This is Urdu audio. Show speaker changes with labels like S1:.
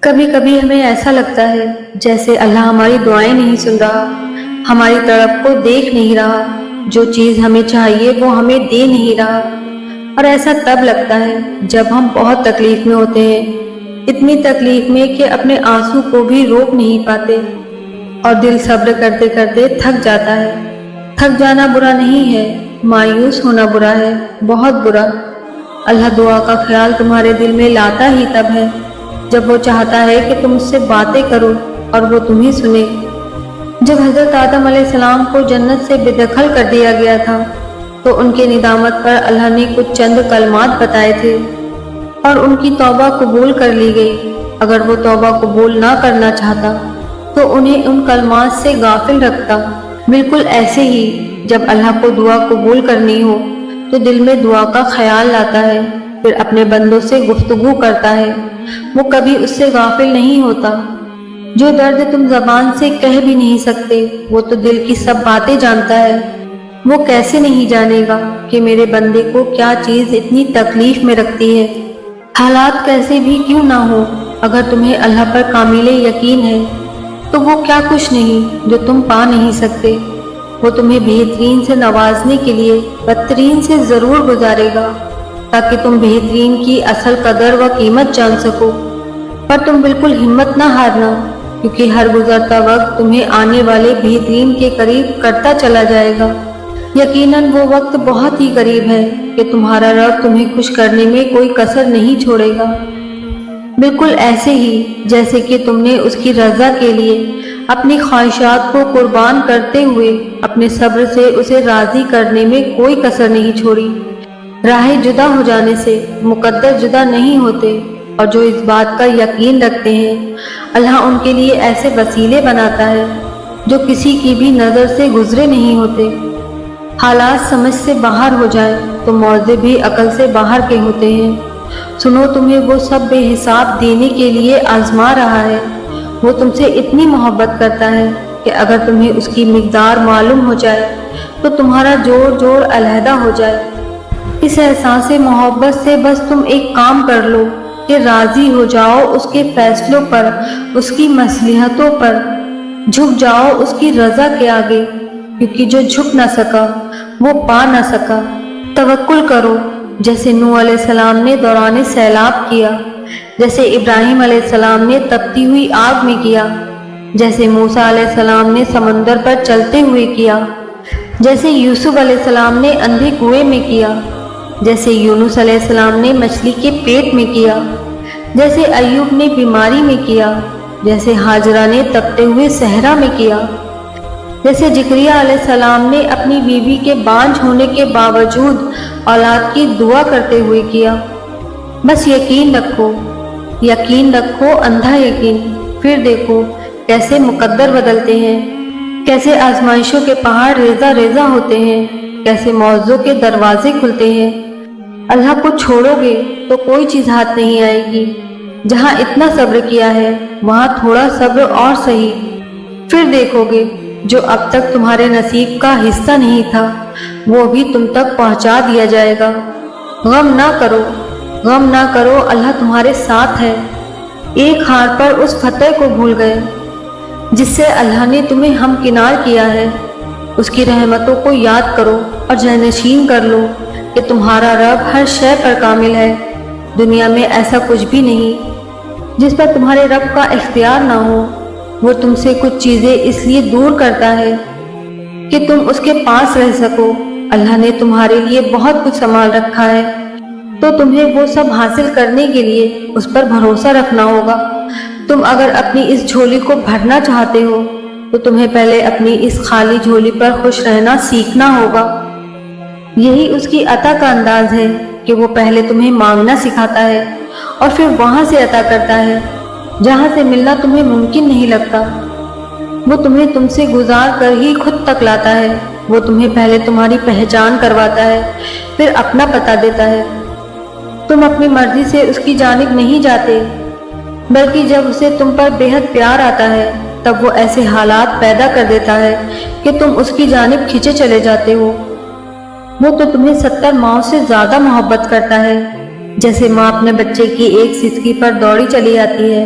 S1: کبھی کبھی ہمیں ایسا لگتا ہے جیسے اللہ ہماری دعائیں نہیں سن رہا، ہماری طرف کو دیکھ نہیں رہا، جو چیز ہمیں چاہیے وہ ہمیں دے نہیں رہا۔ اور ایسا تب لگتا ہے جب ہم بہت تکلیف میں ہوتے ہیں، اتنی تکلیف میں کہ اپنے آنسو کو بھی روک نہیں پاتے، اور دل صبر کرتے کرتے تھک جاتا ہے۔ تھک جانا برا نہیں ہے، مایوس ہونا برا ہے، بہت برا۔ اللہ دعا کا خیال تمہارے دل میں لاتا ہی تب ہے جب وہ چاہتا ہے کہ تم اس سے باتیں کرو اور وہ تمہیں سنے۔ جب حضرت آدم علیہ السلام کو جنت سے بے دخل کر دیا گیا تھا تو ان کے ندامت پر اللہ نے کچھ چند کلمات بتائے تھے اور ان کی توبہ قبول کر لی گئی۔ اگر وہ توبہ قبول نہ کرنا چاہتا تو انہیں ان کلمات سے غافل رکھتا۔ بالکل ایسے ہی جب اللہ کو دعا قبول کرنی ہو تو دل میں دعا کا خیال لاتا ہے، پھر اپنے بندوں سے گفتگو کرتا ہے، وہ کبھی اس سے غافل نہیں ہوتا۔ جو درد تم زبان سے کہہ بھی نہیں سکتے وہ تو دل کی سب باتیں جانتا ہے۔ وہ کیسے نہیں جانے گا کہ میرے بندے کو کیا چیز اتنی تکلیف میں رکھتی ہے۔ حالات کیسے بھی کیوں نہ ہو، اگر تمہیں اللہ پر کامل یقین ہے تو وہ کیا کچھ نہیں جو تم پا نہیں سکتے۔ وہ تمہیں بہترین سے نوازنے کے لیے بدترین سے ضرور گزارے گا تاکہ تم بہترین کی اصل قدر و قیمت جان سکو۔ پر تم بالکل ہمت نہ ہارنا، کیونکہ ہر گزرتا وقت تمہیں آنے والے بہترین کے قریب کرتا چلا جائے گا۔ یقیناً وہ وقت بہت ہی قریب ہے کہ تمہارا رب تمہیں خوش کرنے میں کوئی کسر نہیں چھوڑے گا، بالکل ایسے ہی جیسے کہ تم نے اس کی رضا کے لیے اپنی خواہشات کو قربان کرتے ہوئے اپنے صبر سے اسے راضی کرنے میں کوئی کسر نہیں چھوڑی۔ راہیں جدا ہو جانے سے مقدر جدا نہیں ہوتے، اور جو اس بات کا یقین رکھتے ہیں اللہ ان کے لیے ایسے وسیلے بناتا ہے جو کسی کی بھی نظر سے گزرے نہیں ہوتے۔ حالات سمجھ سے باہر ہو جائیں تو موضوع بھی عقل سے باہر کے ہوتے ہیں۔ سنو، تمہیں وہ سب بے حساب دینے کے لیے آزما رہا ہے۔ وہ تم سے اتنی محبت کرتا ہے کہ اگر تمہیں اس کی مقدار معلوم ہو جائے تو تمہارا جوڑ جوڑ علیحدہ ہو جائے۔ اس احساس محبت سے بس تم ایک کام کر لو کہ راضی ہو جاؤ اس کے فیصلوں پر، اس کی مصلحتوں پر، جھک جاؤ اس کی رضا کے آگے، کیونکہ جو جھک نہ سکا وہ پا نہ سکا۔ توکل کرو جیسے نوح علیہ السلام نے دوران سیلاب کیا، جیسے ابراہیم علیہ السلام نے تپتی ہوئی آگ میں کیا، جیسے موسیٰ علیہ السلام نے سمندر پر چلتے ہوئے کیا، جیسے یوسف علیہ السلام نے اندھے کنویں میں کیا، جیسے یونس علیہ السلام نے مچھلی کے پیٹ میں کیا، جیسے ایوب نے بیماری میں کیا، جیسے ہاجرہ نے تپتے ہوئے صحرا میں کیا، جیسے زکریا علیہ السلام نے اپنی بیوی کے بانجھ ہونے کے باوجود اولاد کی دعا کرتے ہوئے کیا۔ بس یقین رکھو، یقین رکھو، اندھا یقین، پھر دیکھو کیسے مقدر بدلتے ہیں، کیسے آزمائشوں کے پہاڑ ریزہ ریزہ ہوتے ہیں، کیسے موضوع کے دروازے کھلتے ہیں۔ اللہ کو چھوڑو گے تو کوئی چیز ہاتھ نہیں آئے گی۔ جہاں اتنا صبر کیا ہے وہاں تھوڑا صبر اور سہی، پھر دیکھو گے جو اب تک تمہارے نصیب کا حصہ نہیں تھا وہ بھی تم تک پہنچا دیا جائے گا۔ غم نہ کرو، غم نہ کرو، اللہ تمہارے ساتھ ہے۔ ایک ہار پر اس فتح کو بھول گئے جس سے اللہ نے تمہیں ہمکنار کیا ہے۔ اس کی رحمتوں کو یاد کرو اور جانشین کر لو کہ تمہارا رب ہر شے پر کامل ہے۔ دنیا میں ایسا کچھ بھی نہیں جس پر تمہارے رب کا اختیار نہ ہو۔ وہ تم سے کچھ چیزیں اس لیے دور کرتا ہے کہ تم اس کے پاس رہ سکو۔ اللہ نے تمہارے لیے بہت کچھ سنبھال رکھا ہے، تو تمہیں وہ سب حاصل کرنے کے لیے اس پر بھروسہ رکھنا ہوگا۔ تم اگر اپنی اس جھولی کو بھرنا چاہتے ہو تو تمہیں پہلے اپنی اس خالی جھولی پر خوش رہنا سیکھنا ہوگا۔ یہی اس کی عطا کا انداز ہے کہ وہ پہلے تمہیں مانگنا سکھاتا ہے اور پھر وہاں سے عطا کرتا ہے جہاں سے ملنا تمہیں ممکن نہیں لگتا۔ وہ تمہیں تم سے گزار کر ہی خود تک لاتا ہے۔ وہ تمہیں پہلے تمہاری پہچان کرواتا ہے، پھر اپنا پتہ دیتا ہے۔ تم اپنی مرضی سے اس کی جانب نہیں جاتے، بلکہ جب اسے تم پر بے حد پیار آتا ہے تب وہ ایسے حالات پیدا کر دیتا ہے کہ تم اس کی جانب کھینچے چلے جاتے ہو۔ وہ تو تمہیں 70 ماؤں سے زیادہ محبت کرتا ہے، جیسے ماں اپنے بچے کی ایک سسکی پر دوڑی چلی آتی ہے۔